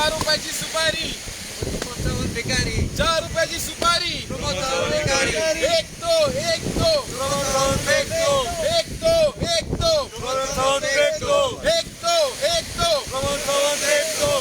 4 रुपयाची सुपारी भिकारी 4 रुपयाची सुपारी भिकारी एक दो एक दो एक दो एक दो एक दो एक दो एक दो एक दो एक दो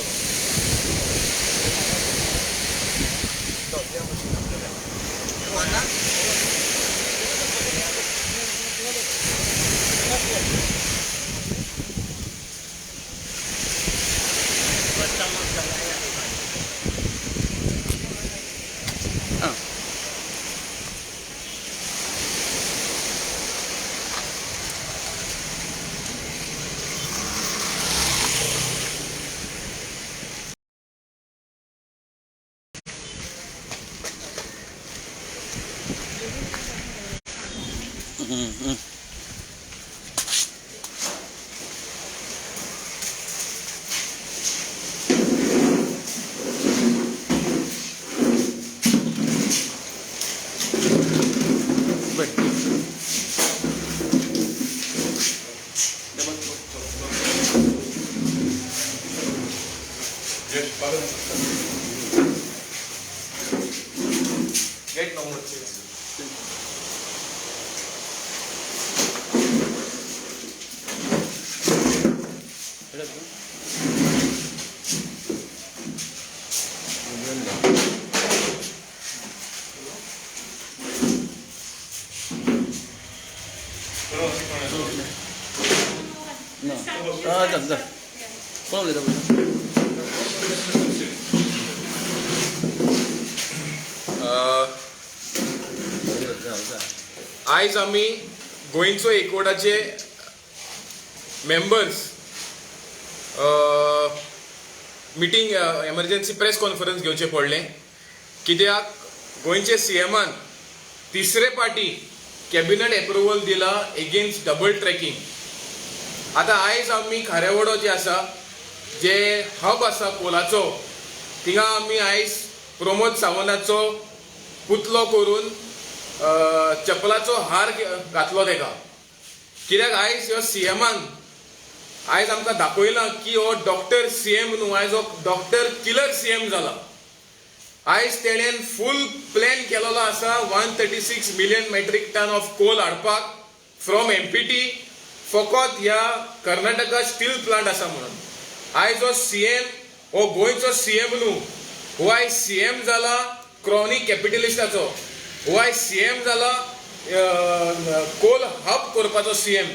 गेट नंबर 6 आयज आमी गोंयचो एकवटाचे members meeting emergency press conference घेवचें पडलें कित्याक गोंयचे सीएमान तिसरे पाटी कॅबिनेट एप्रुवल दिला एगेन्स्ट डबल ट्रॅकिंग। आतां आयज आमी खारेवाडो जे आसा जे हब आसा कोलाचो थिंगा आमी आयज प्रमोद सावंताचो पुतलो करून चपलाचो हार घातलो तेका कित्याक आयज ह्यो सीएमान आयज आमकां दाखयला की हो डॉक्टर सीएम न्हू आयज हो डॉक्टर किलर सीएम जाला। आयज तेणेन फूल प्लॅन केलेलो आसा 136 million metric ton of coal हाडपाक फ्रॉम एमपीटी फकत ह्या कर्नाटका स्टील प्लांट आसा म्हणून। आयज हो सीएम हो गोंयचो सीएम न्हू हो आयज सीएम जाला क्रॉनिक कॅपिटलिस्टाचो हो आयज सीएम जाला कोल हब करपाचो सीएम।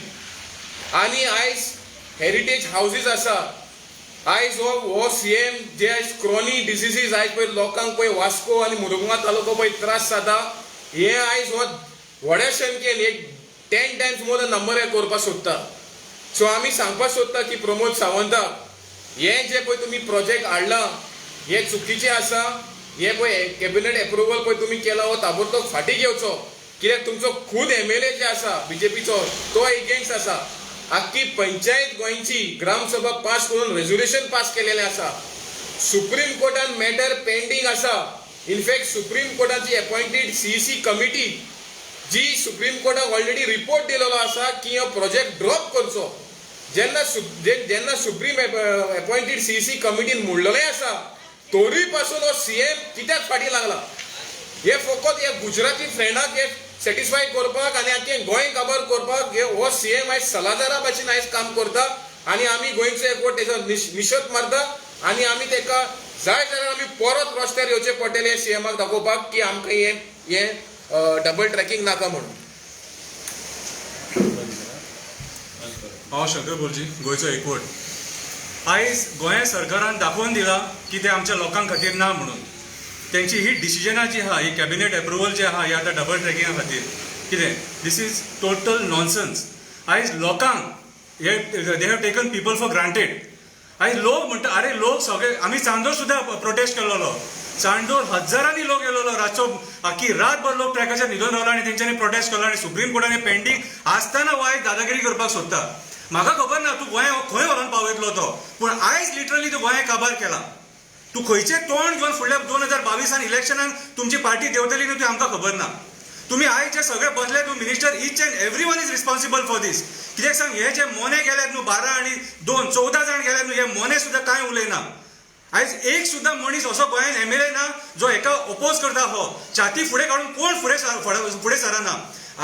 आनी आयज हेरिटेज हाऊसीस आसा आयज हो सीएम जे आयज क्रॉनिक डिसीजीस आयज पळय लोकांक पळय वास्को आनी मुरुगांव तालुको पळय त्रास जाता हे आयज हो व्हड्या संख्येन एक 10 टायम्स मोर नंबर करपाक सोदता। सो आमी सांगपाक सोदता की प्रमोद सावंताक हे जे पळय तुमी प्रोजेक्ट हाडला हे चुकीचे आसा। हे पळय कॅबिनेट एप्रुवल पळय तुमी केला हो ताबडतोब फाटीं घेवचो कित्याक तुमचो खूद एमएलए जे आसा बीजेपीचो तो एगेन्स्ट आसा। आख्खी पंचायत गोंयची ग्रामसभा पास करून रेझोल्युशन पास केलेलें आसा। सुप्रीम कोर्टान मॅटर पेंडींग आसा। इनफॅक्ट सुप्रीम कोर्टाची अपॉइंटेड सीईसी कमिटी जी सुप्रीम कोर्टाक ऑलरेडी रिपोर्ट दिलेलो आसा की हो प्रोजेक्ट ड्रॉप करचो। जेन्ना सुप्रीम अपॉइंटेड सीईसी कमिटीन म्हणलेलें आसा तरी पासून हो सीएम कित्याक फाटीं लागला हे फकत हे गुजराती फ्रेंडाक हे सॅटिस्फाय करपाक आनी आख्खें गोंय काबार करपाक हो सीएम आयज सलादारा भाशेन आयज काम करता आनी आमी गोंयचो एकवट तेजो निशेध मारता आनी आमी तेका जाय जाल्यार आमी परत रस्त्यार येवचें पडटलें सीएमाक दाखोवपाक की आमकां हे डबल ट्रॅकिंग नाका म्हणून। हांव शंकर भुर्जी गोंयचो एकवट आयज गोंय सरकारान दाखोवन दिला की ते आमच्या लोकां खातीर ना म्हणून। तेंची ही डिसिजनां जी आहा ही कॅबिनेट एप्रुवल जे आहा हे आतां डबल ट्रॅकिंगा खातीर कितें दिस इज टोटल नॉनसन्स। आयज लोकांक हे they have taken people for granted. आयज लोक म्हणटा अरे लोक सगळे आमी चांदोर सुद्दां प्रोटेस्ट केलेलो चांदोर हजारांनी लोक येयलो रातचो आख्खी रातभर लोक ट्रॅकाचेर न्हिदून रावलो आनी तेंच्यांनी प्रोटेस्ट केलो आनी सुप्रीम कोर्टान पेंडींग आसतना हो आयज दादागिरी करपाक सोदता। म्हाका खबर ना तूं गोंय खंय व्हरोन पावयतलो तो पूण आयज लिटरली तूं गोंय काबार केला। तूं खंयचें तोंड घेवन फुडल्या 2022 इलेक्शनाक तुमची पार्टी देंवतली न्हू ती आमकां खबर ना। तुम्ही आयज जे सगळे बसले तूं मिनिस्टर ईच and everyone is responsible for this. कित्याक सांग हे जे मोने गेल्यात न्हू 12 आनी 2 14 जाण गेल्यात न्हू हे मोने सुद्दां कांय उलयना। आयज एक सुद्दां मनीस असो गोंयांत MLA ना जो हेका ओपोज करता हो छाती फुडें काडून कोण फुडें सरना.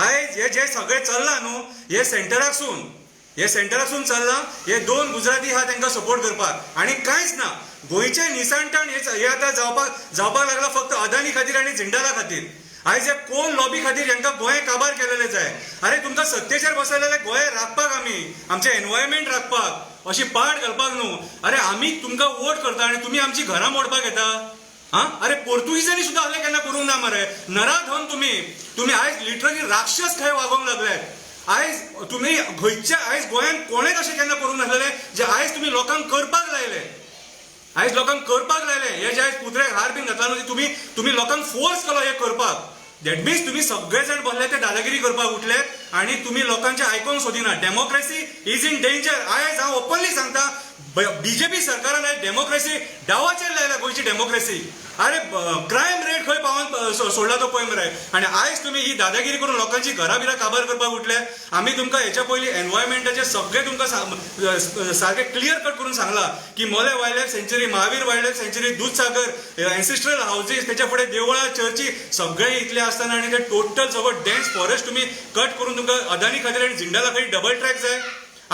आयज हे जे सगळें चल्लां न्हू हे सेंटराकसून चल्लां. हे 2 गुजराती आहा तांकां सपोर्ट करपाक आनी कांयच ना. गोंयचें निसांठण हे आतां जावपाक लागला फक्त अदानी खातीर आनी जिंदाला खातीर. आयज हे कोण लॉबी खातीर हांकां गोंय काबार केलेले जाय. अरे तुमकां सत्तेचेर बसयलेले गोंय राखपाक आमचें एनवायरमेंट राखपाक अशी पाड घालपाक न्हू. अरे आमी तुमकां वोट करता आनी तुमी आमची घरां मोडपाक येता. अरे पोर्तुगीजांनी सुद्दां असलें केन्ना करूंक ना मरे. नराधम तुमी आयज लिटरली राक्षस खंय वागोंक लागल्यात. आयज तुमी खंयच्या आयज गोंयांत कोणेच अशें केन्ना करूंक नासलेलें जे आयज तुमी लोकांक करपाक लायले. हे जे आयज पुतळ्याक हार बीन घातला न्हू तुमी लोकांक फोर्स केलो हे करपाक. दॅट मिन्स तुमी सगळे जाण बसले ते दादागिरी करपाक उठले आनी तुमी लोकांचे आयकोंक सोदिना. Democracy is in danger. आयज हांव ओपनली सांगता BJP सरकारान आयज डेमोक्रेसी डावाचेर लायल्या गोंयची डेमोक्रेसी. अरे क्रायम रेट खंय पावोन सोडला तो पळय मरे. आनी आयज तुमी ही दादागिरी करून लोकांची घरां बिरां काबार करपाक उठले. आमी तुमकां हेच्या पयलीं एनवायरमेंटाचे सगळे तुमकां सारके क्लियर कट करून सांगला की मोले वायल्ड लायफ सँच्युरी, महावीर वायल्ड लायफ सँच्युरी, दूधसागर, एन्सेस्ट्रल हाऊजीस, त्याच्या फुडें देवळां, चर्ची सगळे इतले आसतना आनी ते टोटल सगळो डेन्स फॉरेस्ट तुमी कट करून तुमकां अदानी खातीर आनी जिंदाला खातीर डबल ट्रॅक जाय.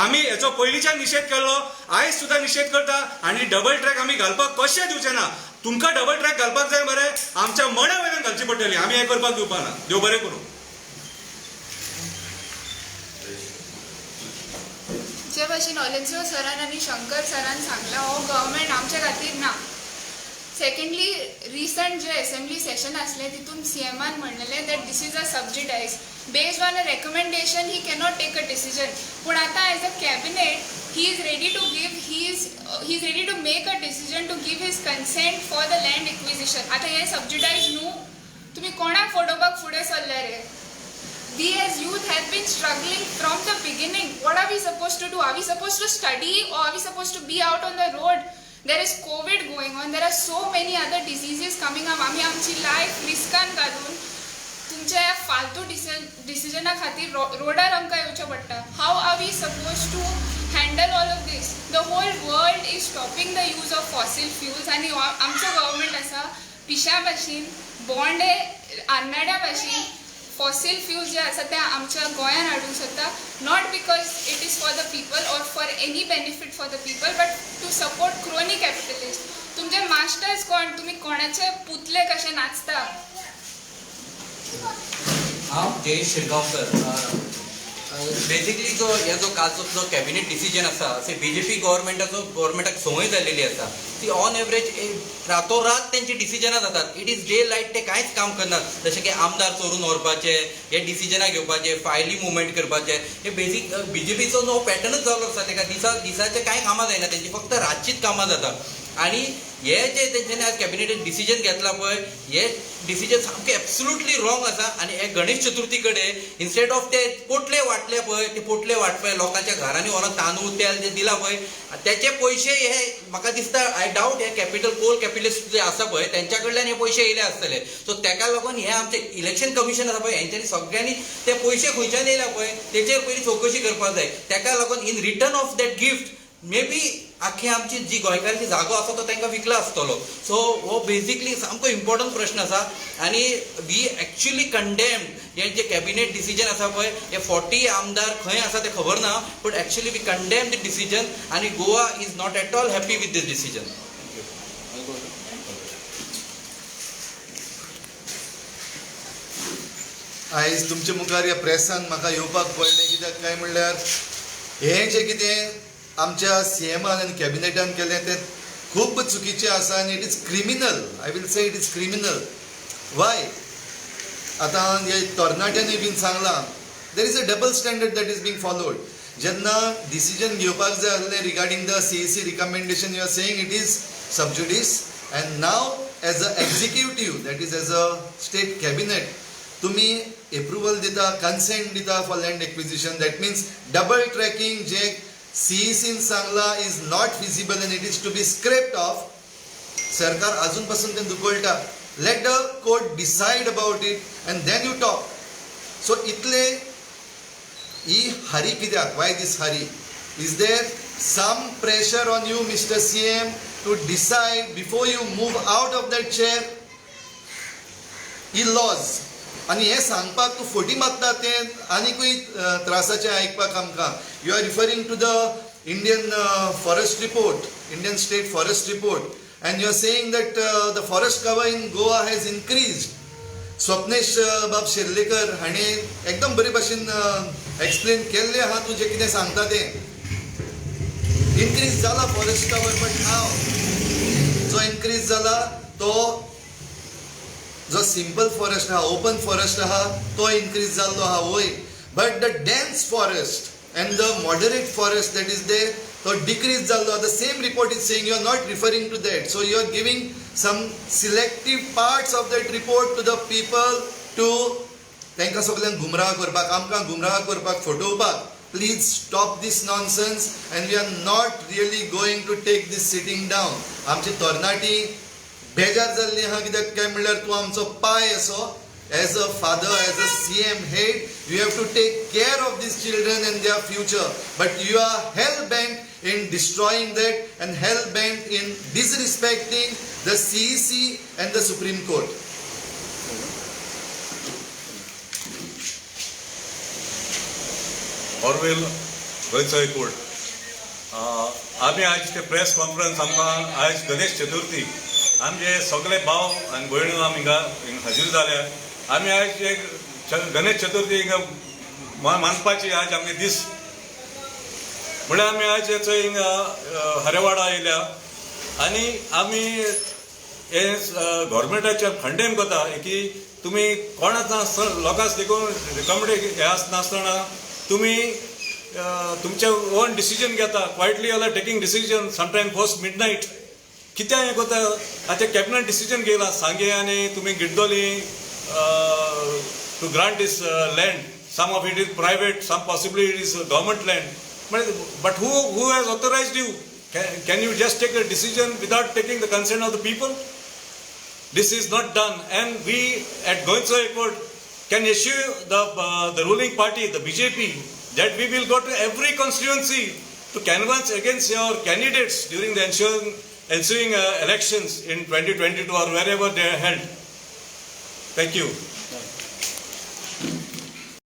आमी हेचो पयलींच्यान निशेध केल्लो, आयज सुद्दां निशेध करता आनी डबल ट्रॅक आमी घालपाक कशें दिवचे ना. तुमकां डबल ट्रॅक घालपाक जाय मरे आमच्या मना वयल्यान घालची पडटली. आमी हें करपाक दिवपाक ना. देव बरें करूं. जे भाशेन ऑलेन्सिओ सरान आनी शंकर सरान सांगला हो गव्हर्मेंट आमच्या खातीर ना. सेकंडली रिसंट जे असेंब्ली सेशन आसले तितून CMान म्हणलेले that this is a sub judice based on a recommendation he cannot take a decision. पूण आतां as a cabinet he is ready to make a decision to give his consent for the land acquisition. आता हे सबजिडाइज न्हू तुम्ही कोणाक फडोवपाक फुडें सरले रे. We as youth have been struggling from the beginning. What are we supposed to do? Are we supposed to study or are we supposed to be out on the road? There is COVID going on. There are so many other diseases coming up. आम्ही आमची life रिस्कान घालून तुमच्या फालतू डिसिजना खातीर रोडार आमकां येवचें पडटा. How are we suppose to handle all of this? The whole world is stopping the use of fossil fuels आणि आमचो गव्हर्मेंट आसा पिशा भाशेन बॉन्ड आननाड्या भाशेन फॉसील फ्यूल्स जे आसा ते आमच्या गोंयांत हाडूंक सोदता. Not because it is for the people or for any benefit for the people but to support crony capitalist. तुमचे मास्टर्स कोण, तुमी कोणाचे पुतले कशे नाचता. हांव जयेश शिरगांवकर. बेसिकली जो कालचो जो कॅबिनेट डिसिजन आसा ते BJP गव्हर्मेंटाक संवय जाल्लेली आसा. ती ऑन एवरेज रातोरात तेंची डिसिजनां जातात. इट इज डे लायट ते कांयच काम करनात. जशें की आमदार चोरून व्हरपाचे, हे डिसिजनां घेवपाचे, फायली मुवमेंट करपाचे, हे बेसीक BJPचो जो पॅटर्नच जाल्लो आसा. तेका दिसाचे कांय कामां जायना, तेंची फक्त रातचीच कामां जाता. आणि हे जे तेंच्यांनी आज कॅबिनेटान डिसिजन घेतला पळय हे डिसिजन सामकें एब्सोल्युटली रॉंग आसा. आणि हे गणेश चतुर्थी कडेन इन्स्टेड ऑफ ते पोटले वाटले पळय ते पोटले वाटपय लोकांच्या घरांनी व्हरून तांदूळ तेल जे दिला पळय त्याचे पयशे हे म्हाका दिसता आय डावट हे कोल कॅपिटलिस्ट जे आसा पळय तेंच्या कडल्यान हे पयशे येयले आसतले. सो तेका लागून हे आमचे इलेक्शन कमिशन आसा पळय हेंच्यांनी सगळ्यांनी ते पयशे खंयच्यान येयल्या पळय तेचेर पयलीं चवकशी करपाक जाय. तेका लागून in return of that gift may be आख्खी आमची जी गोंयकारांची जागो आसा तो तांकां विकला आसतलो. सो हो बेसिकली सामको इम्पॉर्टंट प्रश्न आसा. आनी वी एक्चुअली कंडेम्ड हे जे कॅबिनेट डिसिजन आसा पळय हे 40 आमदार खंय आसा ते खबर ना but actually we condemn the decision आनी Goa is not at all happy with this decision. आयज तुमच्या मुखार ह्या प्रेसान म्हाका येवपाक पडलें कित्याक काय म्हणल्यार हें जें कितें आमच्या CMान आनी कॅबिनेटान केलें तें खूब चुकीचें आसा आनी it is criminal. I will say it is criminal. Why आतां हे तरणाट्यांनी बीन सांगलां there is a double standard that is being followed. जेन्ना डिसिजन घेवपाक जाय आसलें regarding the CEC recommendation you are saying it is sub judice and now as a executive that is as a state cabinet तुम्ही approval दिता consent दिता for land acquisition. That means double tracking जे CECन सांगला is not feasible and it is to be scrapped off. सरकार अजून पासून ते दुखोळटा. Let the court decide about it and then you talk. So इतले ही हारी कित्याक वाय दीस हारी Is there some pressure on you, Mr. CM, to decide before you move out of that chair? ही लॉज आनी हे सांगपाक तूं फटी मारता तें आनीकूय त्रासाचें आयकपाक आमकां. You are referring to the Indian forest report, Indian state forest report, and you are saying that the forest cover in Goa has increased. Swapnesh बाब शेर्लेकर हाणें एकदम बरे भाशेन एक्सप्लेन केल्लें आहा तुजें कितें सांगता तें. इन्क्रीज जाला फॉरेस्ट कवर, बट हाव जो इन्क्रीज जाला तो जो सिंपल फॉरेस्ट आहा, ओपन फॉरेस्ट आहा, तो इन्क्रीज जाल्लो आहा वय. But the dense forest and the moderate forest that is there, so decrease jallo. The same report is saying you are not referring to that. So you are giving some selective parts of that report to the people to तांकां सगळ्यांक गुमराह करपाक, आमकां गुमराह करपाक, फटोवपाक. Please stop this nonsense, and we are not really going to take this sitting down. आमची तरणाटी बेजार जाल्ली आहा कित्याक काय म्हणल्यार तूं आमचो पाय असो. As a father, as a CM head, you have to take care of these children and their future. But you are hell-bent in destroying that and hell-bent in disrespecting the CEC and the Supreme Court. Orwell गोंयचो court. आमी आज ते press conference आमकां आज गणेश चतुर्थी आमचे सगळे भाव आनी भयणो आमी हिंगा हजीर जाल्या. आमी आज एक गणेश चतुर्थी हिंगा मानपाची आज आमगे दीस म्हळ्यार आमी आज थंय हिंगा हरेवाडा येयल्या आनी आमी हे गव्हर्मेंटाच्या खंडेन कोता की तुमी कोणाच लोकांक देखून रिकमेंड हे नासतना तुमी तुमचे ओन डिसिजन घेता. Quietly all are taking decision sometime post midnight. कित्याक हें कोता आतां कॅबिनेट डिसिजन घेयला सांगे आनी तुमी गिड्डोली to grant this land. Some of it is private, some possibly it is government land. But who has authorized you? Can you just take a decision without taking the consent of the people? This is not done, and we at Goenzo Court can assure the ruling party, the BJP, that we will go to every constituency to canvass against your candidates during the ensuing elections in 2022 or wherever they are held. Thank you.